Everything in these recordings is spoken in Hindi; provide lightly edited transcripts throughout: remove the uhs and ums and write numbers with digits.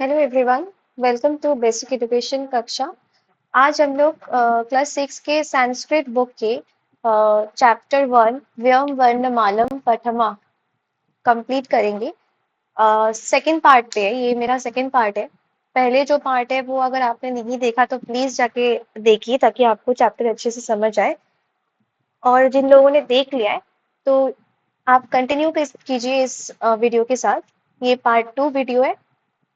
Hello everyone, welcome to basic education कक्षा। आज हम लोग क्लास 6 के संस्कृत बुक के चैप्टर 1 व्यम वर्णमालम पठमा कंप्लीट करेंगे। सेकंड पार्ट पे है, ये मेरा सेकंड पार्ट है। पहले जो पार्ट है वो अगर आपने नहीं देखा तो प्लीज जाके देखिए ताकि आपको चैप्टर अच्छे से समझ आए। और जिन लोगों ने देख लिया है तो आप कंटिन्यू कीजिए इस वीडियो के साथ। ये पार्ट 2 वीडियो है।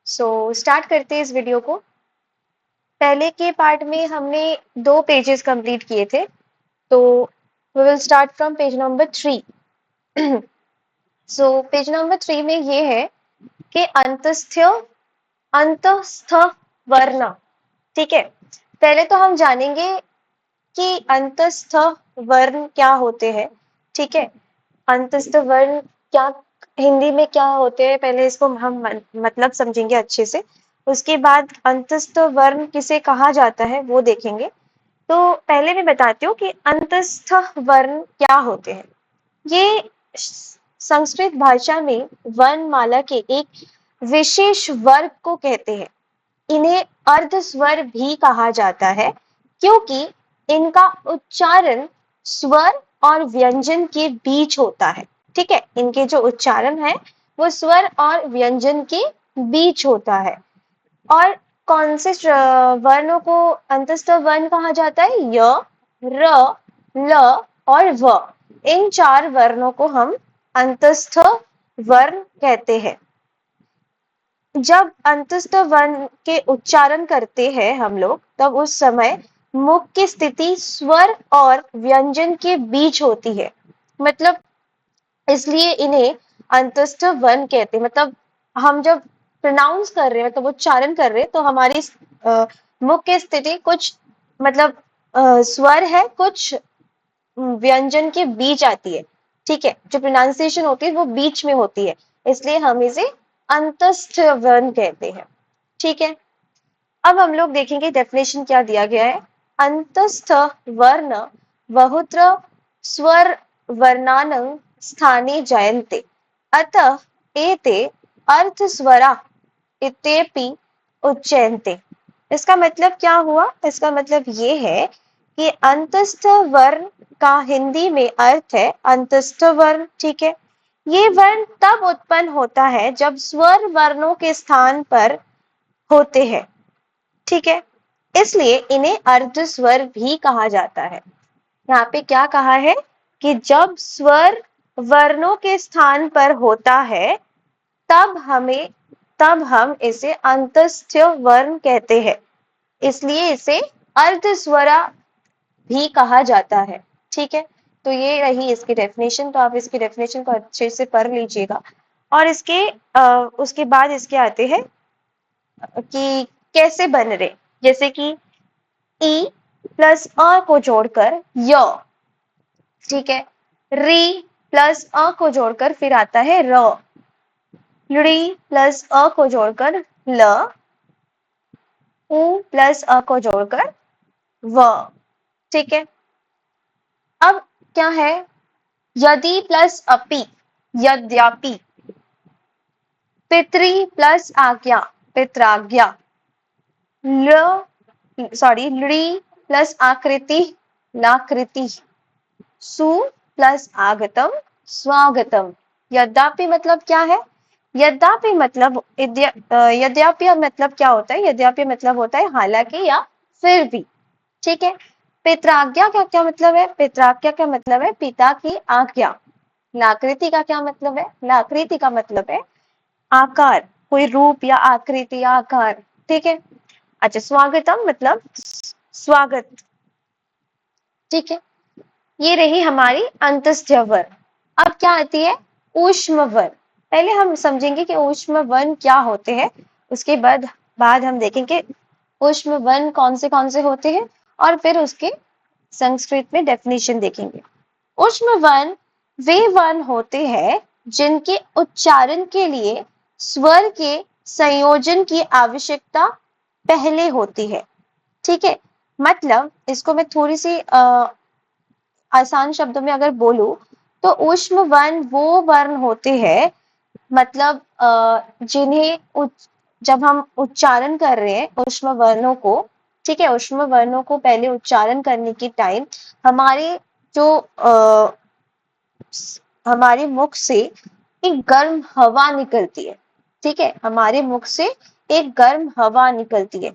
सो स्टार्ट करते हैं इस वीडियो को। पहले के पार्ट में हमने 2 पेजेस कंप्लीट किए थे, तो we will start from page number 3। So page number 3 में ये है कि अंतस्थ वर्ण। ठीक है, पहले तो हम जानेंगे कि अंतस्थ वर्ण क्या होते हैं। ठीक है, अंतस्थ वर्ण क्या, हिंदी में क्या होते हैं, पहले इसको हम मतलब समझेंगे अच्छे से। उसके बाद अंतस्थ वर्ण किसे कहा जाता है वो देखेंगे। तो पहले मैं बताती हूँ कि अंतस्थ वर्ण क्या होते हैं। ये संस्कृत भाषा में वर्णमाला के एक विशेष वर्ग को कहते हैं। इन्हें अर्ध स्वर भी कहा जाता है क्योंकि इनका उच्चारण स्वर और व्यंजन के बीच होता है। ठीक है, इनके जो उच्चारण है वो स्वर और व्यंजन के बीच होता है। और कौन से वर्णों को अंतस्थ वर्ण कहा जाता है? य, र, ल और व। इन 4 वर्णों को हम अंतस्थ वर्ण कहते हैं। जब अंतस्थ वर्ण के उच्चारण करते हैं हम लोग, तब उस समय मुख की स्थिति स्वर और व्यंजन के बीच होती है। मतलब इसलिए इन्हें अंतस्थ वर्ण कहते हैं। मतलब हम जब प्रोनाउंस कर रहे हैं, तो उच्चारण कर रहे हैं, तो हमारी मुख की स्थिति कुछ मतलब स्वर है, कुछ व्यंजन के बीच आती है। ठीक है, जो प्रोनाउंसिएशन होती है वो बीच में होती है, इसलिए हम इसे अंतस्थ वर्ण कहते हैं। ठीक है, अब हम लोग देखेंगे डेफिनेशन क्या दिया गया है। अंतस्थ वर्ण बहुत्र स्वर वर्णानं स्थाने जायन्ते, अतः एते अर्थ स्वरा इत्यपि उच्यन्ते। इसका मतलब क्या हुआ? इसका मतलब ये है कि अंतस्थ वर्ण का हिंदी में अर्थ है अंतस्थ वर्ण। ठीक है, ये वर्ण तब उत्पन्न होता है जब स्वर वर्णों के स्थान पर होते हैं। ठीक है, इसलिए इन्हें अर्ध स्वर भी कहा जाता है। यहाँ पे क्या कहा है कि जब स्वर वर्णों के स्थान पर होता है तब हम इसे अंतस्थ वर्ण कहते हैं, इसलिए इसे अर्ध स्वरा भी कहा जाता है। ठीक है, तो ये रही इसकी डेफिनेशन। तो आप इसकी डेफिनेशन को अच्छे से पढ़ लीजिएगा। और उसके बाद इसके आते हैं कि कैसे बन रहे। जैसे कि ई प्लस अ को जोड़कर य। ठीक है, री प्लस अ को जोड़कर फिर आता है र। ड़ी प्लस अ को जोड़कर ल। उ प्लस अ को जोड़कर व। ठीक है, अब क्या है? यदि प्लस अपि, यद्यपि। पितरी प्लस आज्ञा, पित्राज्ञा। लृ प्लस आकृति, लाकृति। सु प्लस आगतम, स्वागतम। यद्यपि मतलब क्या है? यद्यपि मतलब यद्यपि मतलब क्या होता है? यद्यपि मतलब होता है हालांकि या फिर भी। ठीक है, पित्राज्ञा का क्या मतलब है? पित्राज्ञा का मतलब है पिता की आज्ञा। लाकृति का क्या मतलब है? लाकृति का मतलब है आकार, कोई रूप या आकृति या आकार। ठीक है, अच्छा, स्वागतम मतलब स्वागत। ठीक है, ये रही हमारी अंतस्थ वर्ण। अब क्या आती है? ऊष्म वर्ण। पहले हम समझेंगे कि ऊष्म वर्ण क्या होते हैं, उसके बाद हम देखेंगे ऊष्म वर्ण कौन से होते हैं, और फिर उसके संस्कृत में डेफिनेशन देखेंगे। ऊष्म वर्ण वे वर्ण होते हैं जिनके उच्चारण के लिए स्वर के संयोजन की आवश्यकता पहले होती है। ठीक है, मतलब इसको मैं थोड़ी सी आसान शब्दों में अगर बोलूं, तो ऊष्म वर्ण वो वर्ण होते हैं, मतलब जिन्हें जब हम उच्चारण कर रहे हैं ऊष्म वर्णों को, ठीक है, ऊष्म वर्णों को पहले उच्चारण करने के टाइम हमारे जो हमारे मुख से एक गर्म हवा निकलती है, ठीक है, हमारे मुख से एक गर्म हवा निकलती है,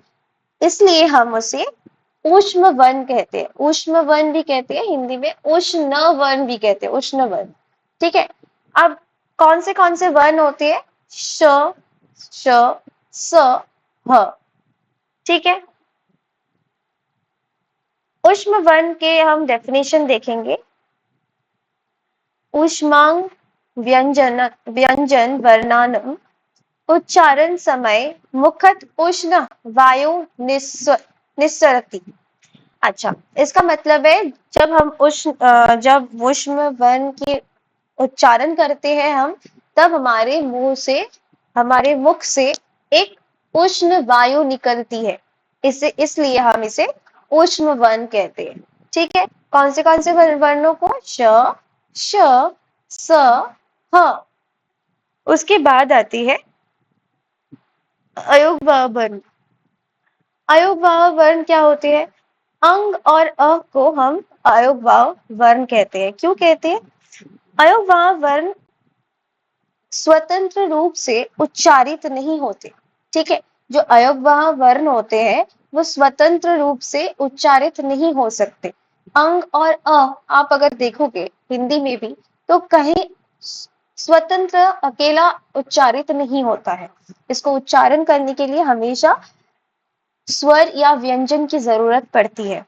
इसलिए हम उसे ऊष्म वर्ण कहते हैं। ऊष्म वर्ण भी कहते हैं हिंदी में, उष्ण वर्ण भी कहते हैं, उष्ण वर्ण, ठीक है। अब कौन से वर्ण होते हैं? श, श, स, ह, ठीक है। ऊष्म वर्ण के हम डेफिनेशन देखेंगे। ऊष्मांग व्यंजन वर्णानम उच्चारण समय मुखत उष्ण वायु निस्सरति। अच्छा, इसका मतलब है जब ऊष्म वर्ण के उच्चारण करते हैं हम, तब हमारे मुख से एक उष्ण वायु निकलती है, इसे इसलिए हम इसे उष्म वर्ण कहते हैं, ठीक है। कौन से वर्णों को? श, श, स, ह। उसके बाद आती है अयोगवाह वर्ण। अयोगवाह वर्ण क्या होते हैं? अंग और अ को हम अयोगवाह वर्ण कहते हैं। क्यों कहते हैं? अयोगवाह वर्ण स्वतंत्र रूप से उच्चारित नहीं होते, ठीक है। जो अयोगवाह वर्ण होते हैं वो स्वतंत्र रूप से उच्चारित नहीं हो सकते। अंग और अ आप अगर देखोगे हिंदी में भी, तो कहीं स्वतंत्र अकेला उच्चारित नहीं होता है। इसको उच्चारण करने के लिए हमेशा स्वर या व्यंजन की जरूरत पड़ती है,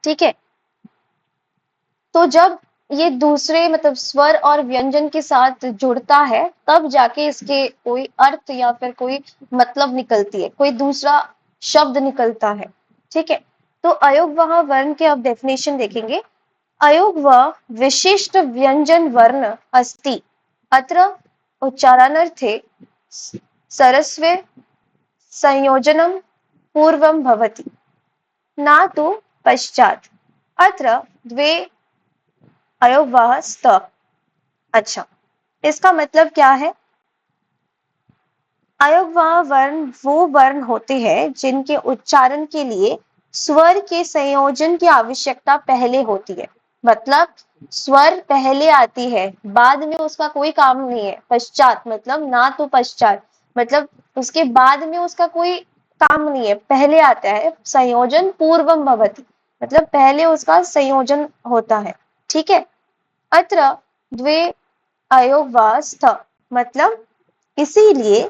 ठीक है। तो जब ये दूसरे मतलब स्वर और व्यंजन के साथ जुड़ता है, तब जाके इसके कोई अर्थ या फिर कोई मतलब निकलती है, कोई दूसरा शब्द निकलता है, ठीक है। तो अयोगवाह वर्ण के अब डेफिनेशन देखेंगे। अयोगवाह विशिष्ट व्यंजन वर्ण अस्ति, अत्र उच्चारणार्थे सरस्वे संयोजनम पूर्वम भवति, न तो पश्चात, अत्र द्वे अयोगवाह स्त। अच्छा, इसका मतलब क्या है? अयोगवाह वर्ण वो वर्ण होते हैं जिनके उच्चारण के लिए स्वर के संयोजन की आवश्यकता पहले होती है। मतलब स्वर पहले आती है, बाद में उसका कोई काम नहीं है। पश्चात मतलब ना तो पश्चात मतलब उसके बाद में उसका कोई काम नहीं है, पहले आता है। संयोजन पूर्वम भवति मतलब पहले उसका संयोजन होता है, ठीक है। अत्र द्वे अयोगवाह स्थ मतलब इसीलिए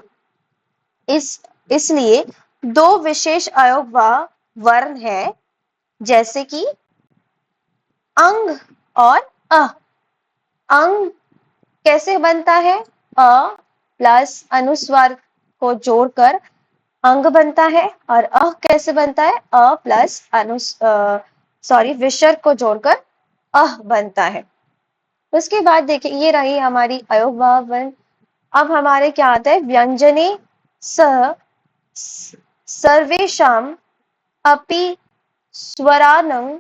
इसलिए दो विशेष अयोगवाह वर्ण है, जैसे कि अंग और अ। अंग कैसे बनता है? अ प्लस अनुस्वार को जोड़कर अंग बनता है, और अ कैसे बनता है? अ प्लस विसर्ग को जोड़कर अह बनता है। उसके बाद देखिए, ये रही हमारी अयोगवाह वर्ण। अब हमारे क्या आता है? व्यंजने सह सर्वेषाम् अपि स्वराणां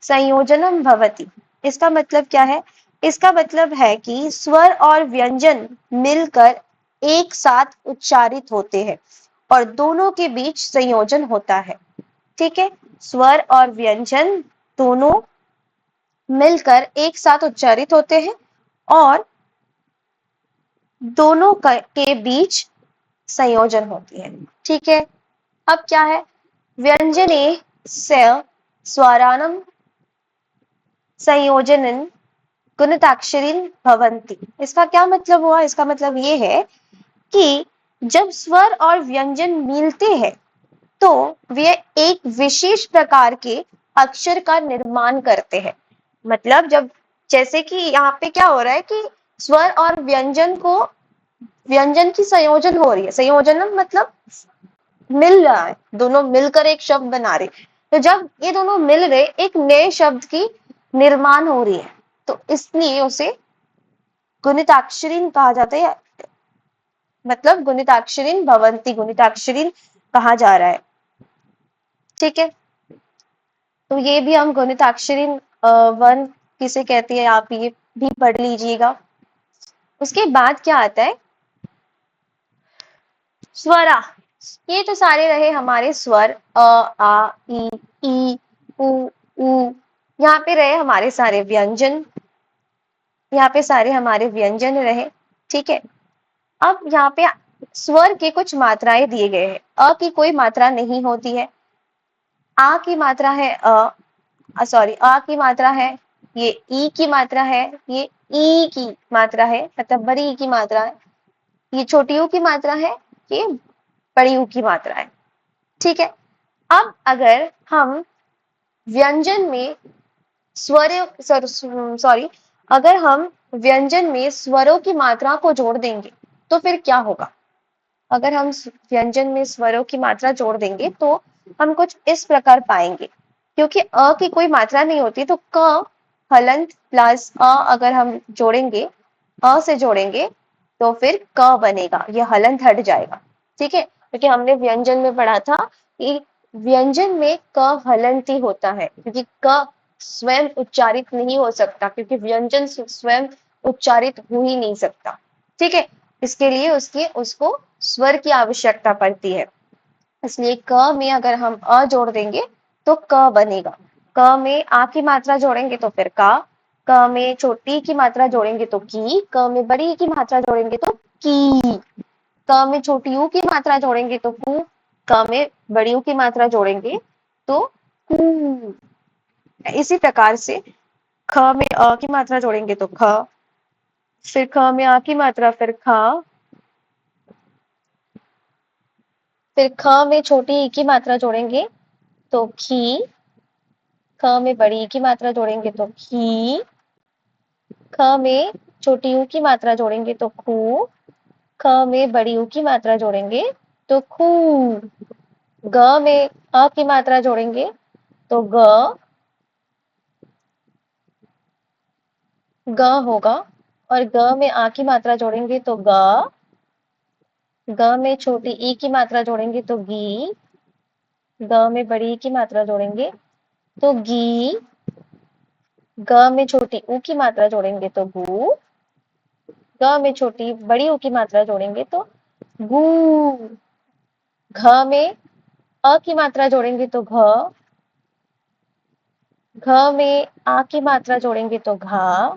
संयोजनम भवति। इसका मतलब क्या है? इसका मतलब है कि स्वर और व्यंजन मिलकर एक साथ उच्चारित होते हैं और दोनों के बीच संयोजन होता है, ठीक है। स्वर और व्यंजन दोनों मिलकर एक साथ उच्चारित होते हैं और दोनों के बीच संयोजन होती है, ठीक है। अब क्या है? व्यंजने से स्वराणां संयोजनं गुणिताक्षरीन् भवन्ति। इसका क्या मतलब हुआ? इसका मतलब ये है कि जब स्वर और व्यंजन मिलते हैं तो वे एक विशेष प्रकार के अक्षर का निर्माण करते हैं। मतलब जब जैसे कि यहाँ पे क्या हो रहा है कि स्वर और व्यंजन की संयोजन हो रही है। संयोजन मतलब मिल रहा है, दोनों मिलकर एक शब्द बना रहे। तो जब ये दोनों मिल रहे एक नए शब्द की निर्माण हो रही है, तो इसलिए उसे गुणिताक्षरीन कहा जाता है। मतलब गुणिताक्षरीन भवंती, गुणिताक्षरीन कहा जा रहा है, ठीक है। तो ये भी हम गुणिताक्षरीन वर्ण किसे कहते हैं, आप ये भी पढ़ लीजिएगा। उसके बाद क्या आता है? स्वरा, ये तो सारे रहे हमारे स्वर, अ, आ, ई, उ। यहाँ पे रहे हमारे सारे व्यंजन, यहाँ पे सारे हमारे व्यंजन रहे। ठीक है, अब यहाँ पे स्वर के कुछ मात्राएं दिए गए हैं। अ की कोई मात्रा नहीं होती है, आ की मात्रा है सॉरी, आ की मात्रा है, ये ई की मात्रा है, ये ई की मात्रा है, मतलब बड़ी ई की मात्रा है, ये छोटी यू की मात्रा है, ये बड़ी यू की मात्रा है। ठीक है, अब अगर हम व्यंजन में स्वर सॉरी अगर हम व्यंजन में स्वरों की मात्रा को जोड़ देंगे तो फिर क्या होगा? अगर हम व्यंजन में स्वरों की मात्रा जोड़ देंगे तो हम कुछ इस प्रकार पाएंगे। क्योंकि अ की कोई मात्रा नहीं होती तो क हलंत प्लस अ अगर हम जोड़ेंगे, अ से जोड़ेंगे तो फिर क बनेगा, ये हलंत हट जाएगा। ठीक है, क्योंकि हमने व्यंजन में पढ़ा था कि व्यंजन में क हलंत ही होता है, क्योंकि क स्वयं उच्चारित नहीं हो सकता, क्योंकि व्यंजन स्वयं उच्चारित हो ही नहीं सकता। ठीक है, इसके लिए उसको स्वर की आवश्यकता पड़ती है। इसलिए क में अगर हम अ जोड़ देंगे तो क बनेगा। क में आ की मात्रा जोड़ेंगे तो फिर का, क में छोटी की मात्रा जोड़ेंगे तो की, क में बड़ी की मात्रा जोड़ेंगे तो की, क में छोटी यू की मात्रा जोड़ेंगे तो कु, क में बड़ी यू की मात्रा जोड़ेंगे तो कु। इसी प्रकार से ख में अ की मात्रा जोड़ेंगे तो ख, फिर ख में आ की मात्रा फिर खा, फिर ख में छोटी ई की मात्रा जोड़ेंगे तो खी, ख में बड़ी ई की मात्रा जोड़ेंगे तो खी, ख में छोटी यू की मात्रा जोड़ेंगे तो खू, ख में बड़ी यू की मात्रा जोड़ेंगे तो खू। ग में अ की मात्रा जोड़ेंगे तो ग, ग होगा, और ग में आ की मात्रा जोड़ेंगे तो ग, ग में छोटी ई की मात्रा जोड़ेंगे तो गी, ग में बड़ी ई की मात्रा जोड़ेंगे तो गी, ग में छोटी ऊ की मात्रा जोड़ेंगे तो गू, ग में छोटी बड़ी ऊ की मात्रा जोड़ेंगे तो गू। घ में अ की मात्रा जोड़ेंगे तो घ, घ में आ की मात्रा जोड़ेंगे तो घा,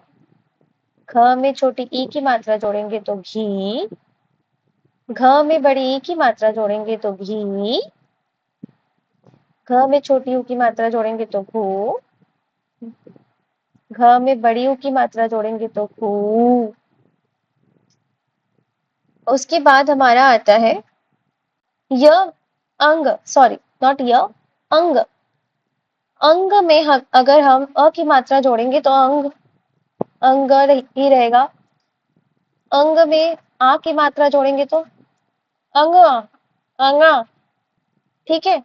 घ में छोटी ई की मात्रा जोड़ेंगे तो घी, घ में बड़ी ई की मात्रा जोड़ेंगे तो घी, घ में छोटी ऊ की मात्रा जोड़ेंगे तो घू, घ में बड़ी ऊ की मात्रा जोड़ेंगे तो घू। उसके बाद हमारा आता है य अंग, सॉरी नॉट य, अंग। अंग में अगर हम अ की मात्रा जोड़ेंगे तो अंग, अंग ही रहेगा। अंग में आ की मात्रा जोड़ेंगे तो अंग, अंगा। ठीक है,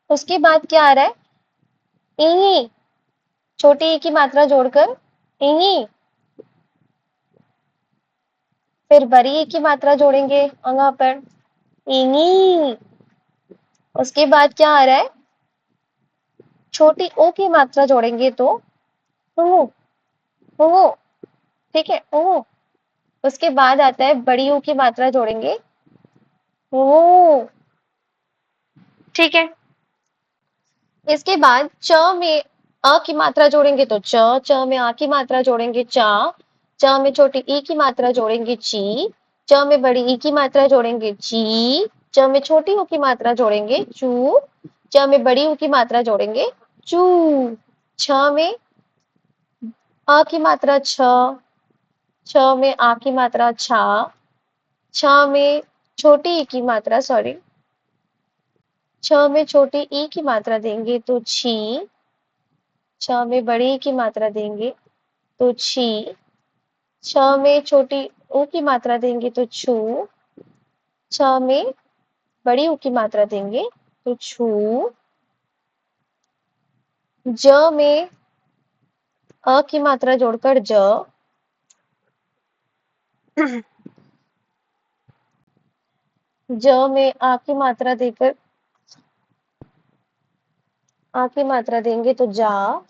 उसके बाद क्या आ रहा है? इंगी, छोटी ई की मात्रा जोड़कर इंगी, फिर बड़ी ई की मात्रा जोड़ेंगे अंगा पर इंगी। उसके बाद क्या आ रहा है? छोटी ओ की मात्रा जोड़ेंगे तो उंगू, उंगू। ठीक है, उंगू। उसके बाद आता है बड़ी ऊ की मात्रा जोड़ेंगे ओ। ठीक है, इसके बाद च में अ की मात्रा जोड़ेंगे तो च, च में आ की मात्रा जोड़ेंगे चा, च में छोटी ई की मात्रा जोड़ेंगे ची, च में बड़ी ई की मात्रा जोड़ेंगे ची, च में छोटी ऊ की मात्रा जोड़ेंगे चू, च में बड़ी ऊ की मात्रा जोड़ेंगे चू। छ में अ की मात्रा छ, छ में आ की मात्रा छा, छ में छोटी ई की मात्रा, सॉरी, छ में छोटी ई की मात्रा देंगे तो छी, छ में बड़ी ई की मात्रा देंगे तो छी, छ में छोटी ऊ की मात्रा देंगे तो छू, छ में बड़ी ऊ की मात्रा देंगे तो छू। ज में अ की मात्रा जोड़कर ज, ज में आ की मात्रा देकर आ की मात्रा देंगे तो जा,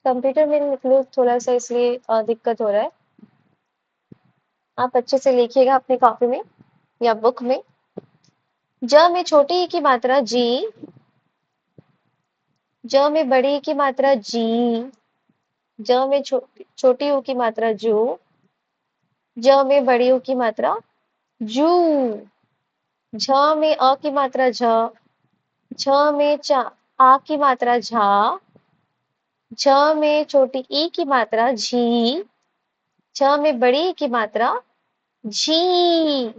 कंप्यूटर में निकलूँ थोड़ा सा इसलिए दिक्कत हो रहा है। आप अच्छे से लिखिएगा अपनी कॉपी में या बुक में। ज में छोटी ई की मात्रा जी, ज में बड़ी ई की मात्रा जी, ज में छोटी ऊ की मात्रा जू, ज में बड़ी ऊ की मात्रा जू, झ में अ की मात्रा झ, झ में आ की मात्रा झा, झ में छोटी ई की मात्रा झी, झ में बड़ी ई की मात्रा झी,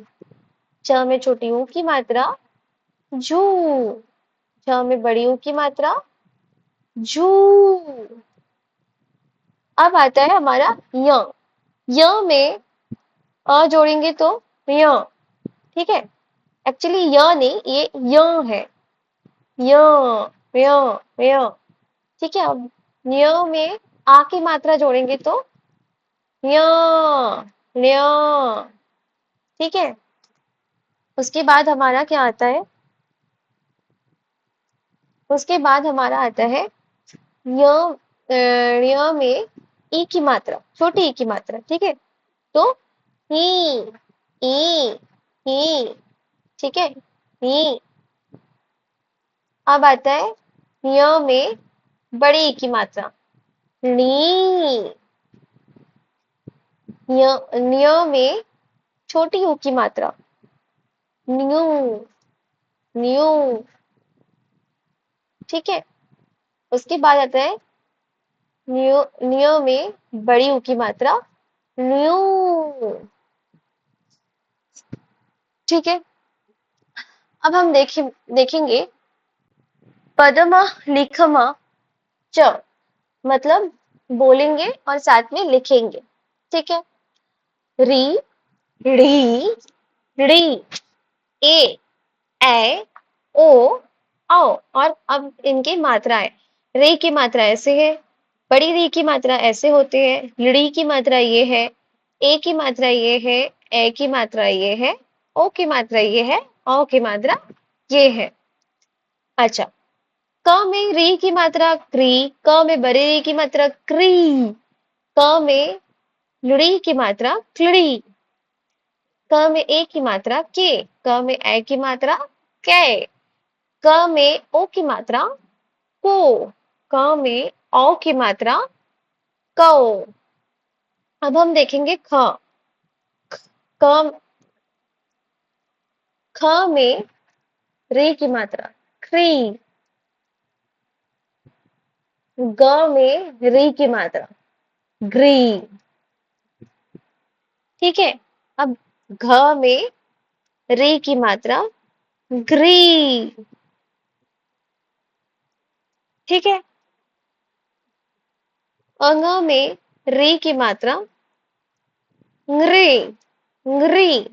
झ में छोटी ऊ की मात्रा झू, झ में बड़ी ऊ की मात्रा झू। अब आता है हमारा य में अ जोड़ेंगे तो य, ठीक है। एक्चुअली य नहीं, ये य है, य य य, ठीक है। अब य में आ की मात्रा जोड़ेंगे तो य ल्य, ठीक है। उसके बाद हमारा क्या आता है, उसके बाद हमारा आता है य में ई की मात्रा, छोटी ई की मात्रा, ठीक है। तो ही ई ही, ठीक है, ही। अब आता है य में बड़ी ई की मात्रा नी, न्य में छोटी ऊ की मात्रा न्यू, न्यू, ठीक है। उसके बाद आता है न्य में बड़ी ऊ की मात्रा न्यू, ठीक है। अब हम देखेंगे पदम लिखम च, मतलब बोलेंगे और साथ में लिखेंगे, ठीक है। री ड़ी ड़ी, ए ए ओ औ। और अब इनकी मात्राएं, रे की मात्रा ऐसे है, बड़ी री की मात्रा ऐसे होते हैं, ड़ी की मात्रा ये है, ए की मात्रा ये है, ए की मात्रा ये है, ओ की मात्रा ये है, औ की मात्रा ये है। अच्छा, क में री की मात्रा क्री, क में बड़ी री की मात्रा क्री, क में लड़ी की मात्रा क्लड़ी, क में ए की मात्रा के, क में ए की मात्रा कै, क में ओ की मात्रा को, क में औ की मात्रा कौ। अब हम देखेंगे क ख में रे की मात्रा क्री, ग में री की मात्रा ग्री, ठीक है। अब घ में रे की मात्रा ग्री, ठीक है। अंग में रे की मात्रा ngri, ngri।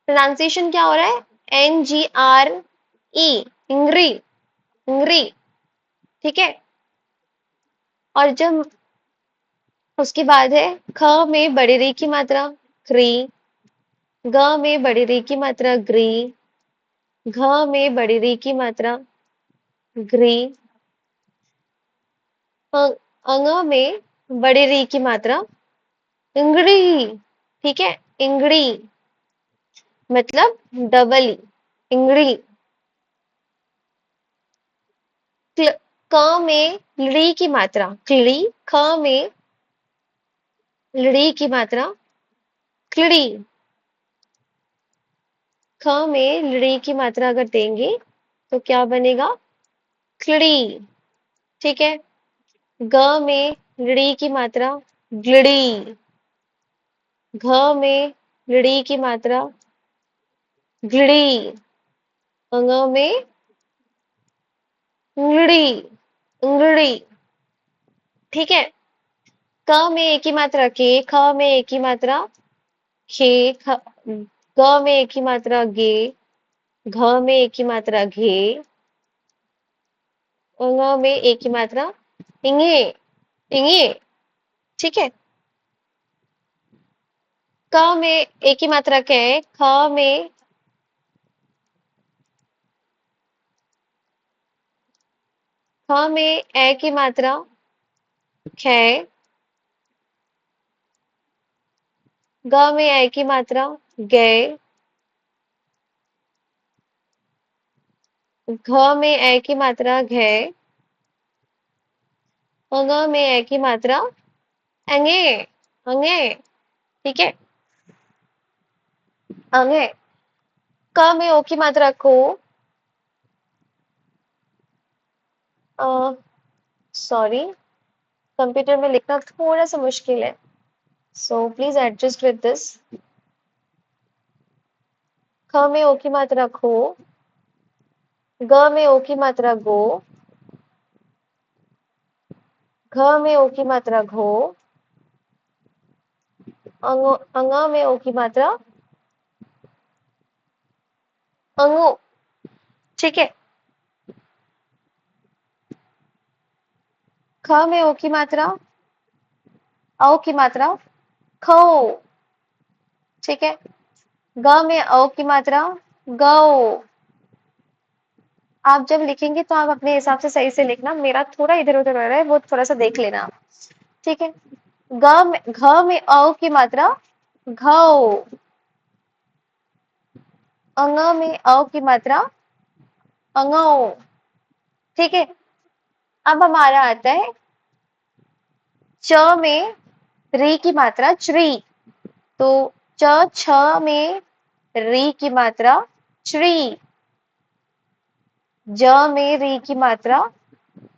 प्रोनाउंसिएशन क्या हो रहा है, NGRE, इंग्री, इंग्री, ठीक है। और जब उसके बाद है ख में बड़ी री की मात्रा क्री, ग में बड़ी री की मात्रा ग्री, घ में बड़ी री की मात्रा ग्री, अंग में बड़ी री की मात्रा इंगड़ी, ठीक है, इंगड़ी, मतलब डबल ई, इंगड़ी। क में लड़ी की मात्रा क्ली, ख में लड़ी की मात्रा क्लड़ी, ख में लड़ी की मात्रा अगर देंगे तो क्या बनेगा, क्लड़ी, ठीक है। ग में लड़ी की मात्रा ग्लड़ी, घ में लड़ी की मात्रा ग्लड़ी, अंग में उंगड़ी, उंगड़ी, ठीक है। क में एक ही मात्रा के, ख में एक ही मात्रा खे, ग में एक ही मात्रा गे, घ में एक ही मात्रा घे, अंग में एक ही मात्रा इंगे, इंगे, ठीक है। क में एक ही मात्रा कै, ख में ए की मात्रा खे, ग में ए की मात्रा गे, घ में ए की मात्रा घे, अंग में ए की मात्रा अंगे, अंगे, ठीक है, अंगे। क में ओ की मात्रा को, सॉरी, कंप्यूटर में लिखना थोड़ा सा मुश्किल है, so please adjust with this. ख में ओ की मात्रा खो, ग में ओ की मात्रा गो, घ में ओ की मात्रा घो, अंग में ओ की मात्रा अंगो, ठीक है। ख में ओ की मात्रा औ की मात्रा खो, ठीक है। ग में औ की मात्रा गो। आप जब लिखेंगे तो आप अपने हिसाब से सही से लिखना, मेरा थोड़ा इधर उधर हो रहा है, वो थोड़ा सा देख लेना आप, ठीक है। घ में औ की मात्रा घो, अंग में औ की मात्रा अंगो, ठीक है। अब हमारा आता है च में री की मात्रा श्री, तो च छ में री की मात्रा श्री, ज में री की मात्रा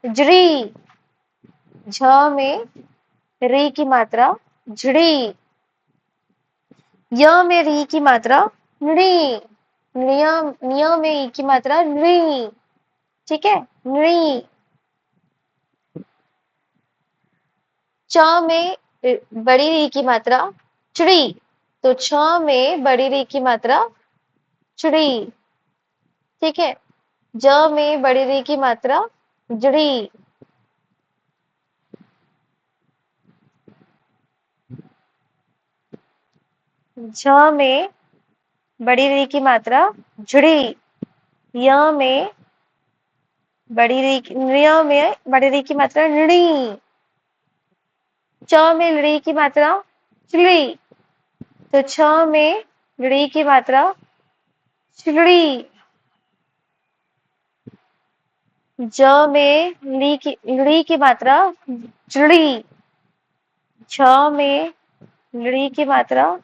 जरी, झ में री की मात्रा झड़ी, य में री की मात्रा नृ, निय में ई की मात्रा नृ, ठीक है, नृ। च में बड़ी री की मात्रा चुड़ी, तो छ में बड़ी री की मात्रा चुड़ी, ठीक है। ज में बड़ी री की मात्रा जड़ी, झ में बड़ी री की मात्रा झुड़ी, य में बड़ी री नृ में बड़ी री की मात्रा नृणी, च में लड़ी की मात्रा चुड़ी, तो छ में लड़ी की मात्रा चुड़ी, ज में लड़ी की मात्रा जुड़ी, छ में लड़ी की मात्रा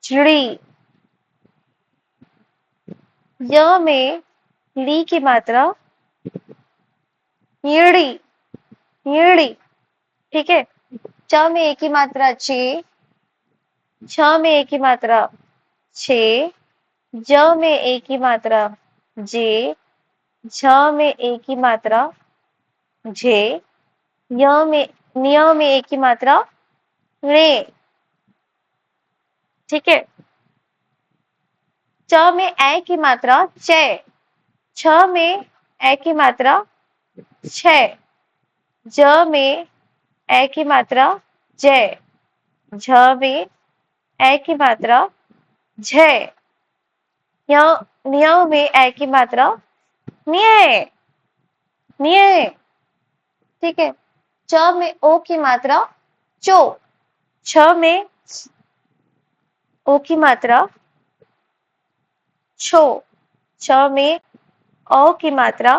जुड़ी, य में ली की मात्रा यड़ी, यड़ी, ठीक है। च में एक की मात्रा चे, छ में एक की मात्रा छे, ज में एक की मात्रा जे, झ में एक की मात्रा झे, निय में एक की मात्रा रे, ठीक है। च में ए की मात्रा चे, छ में ए की मात्रा छे, ज में ए की मात्रा जय, झ में ए की मात्रा झे, निय में ए की मात्रा न्याय, न्याय, ठीक है। च में ओ की मात्रा चो, छ में ओ की मात्रा छो, छ में ओ की मात्रा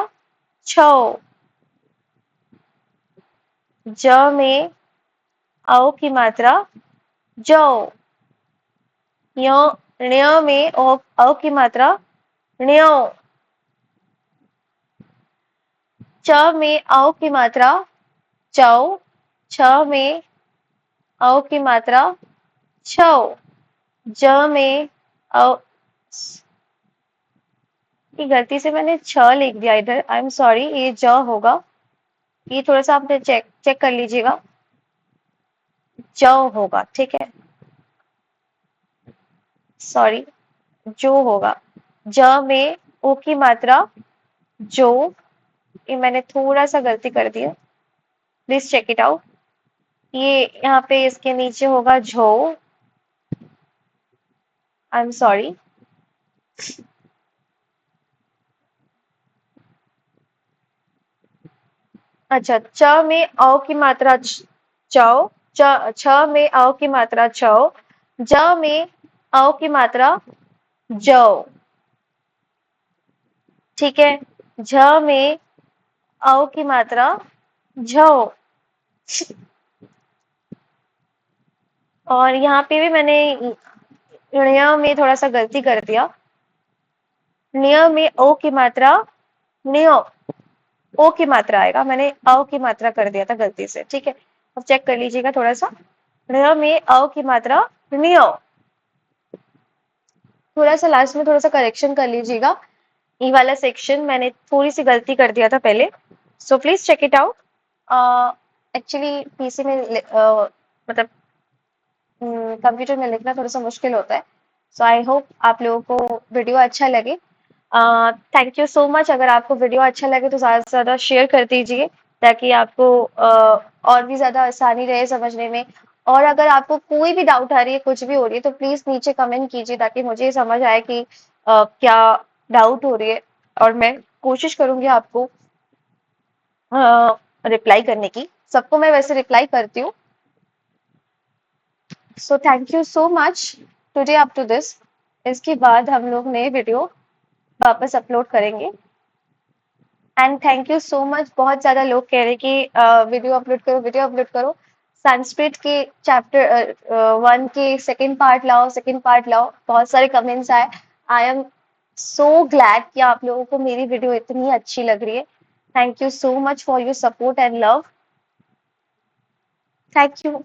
छो, ज में औ की मात्रा जो, ण्य में औ की मात्रा ण्यो, च में औ की मात्रा चौ, छ में औ की मात्रा छौ, ज में औ, ये गलती से मैंने छ लिख दिया इधर, आई एम सॉरी, ये ज होगा, ये थोड़ा सा आपने चेक कर लीजिएगा, ज होगा, ठीक है, सॉरी, जो होगा। ज में ओ की मात्रा जो, ये मैंने थोड़ा सा गलती कर दिया, प्लीज चेक इट आउट। ये यहाँ पे इसके नीचे होगा झो, आई एम सॉरी, अच्छा, च में औ की मात्रा चौ, छ में औ की मात्रा छौ, ज में औ की मात्रा जौ, ठीक है। झ में औ की मात्रा झौ, और यहाँ पे भी मैंने ण्य में थोड़ा सा गलती कर दिया। ण्य में ओ की मात्रा ण्यो, ओ की मात्रा आएगा, मैंने अ की मात्रा कर दिया था गलती से, ठीक है। अब चेक कर लीजिएगा थोड़ा सा। ण्य में अ की मात्रा ण्यो, थोड़ा सा लास्ट में थोड़ा सा करेक्शन कर लीजिएगा। ई वाला सेक्शन मैंने थोड़ी सी गलती कर दिया था पहले, so please check it out. Actually PC में मतलब कंप्यूटर में लिखना थोड़ा सा मुश्किल होता है। सो आई होप आप लोगों को वीडियो अच्छा लगे। Thank you so much. अगर आपको वीडियो अच्छा लगे तो ज़्यादा से ज़्यादा शेयर कर दीजिए, ताकि आपको और भी ज़्यादा आसानी रहे समझने में। और अगर आपको कोई भी डाउट आ रही है, कुछ भी हो रही है, तो प्लीज़ नीचे कमेंट कीजिए, ताकि मुझे समझ आए कि क्या डाउट हो रही है, और मैं कोशिश करूंगी आपको रिप्लाई करने की। सबको मैं वैसे रिप्लाई करती हूँ। So thank you so much today up to this. इसके बाद हम लोग नए वीडियो वापस अपलोड करेंगे। And thank you so much. बहुत ज्यादा लोग कह रहे हैं कि वीडियो अपलोड करो, वीडियो अपलोड करो। संस्कृत के चैप्टर 1 के सेकंड पार्ट लाओ, सेकंड पार्ट लाओ। बहुत सारे कमेंट्स आए। आई एम सो ग्लैड कि आप लोगों को मेरी वीडियो इतनी अच्छी लग रही है। Thank you so much for your support and love. Thank you.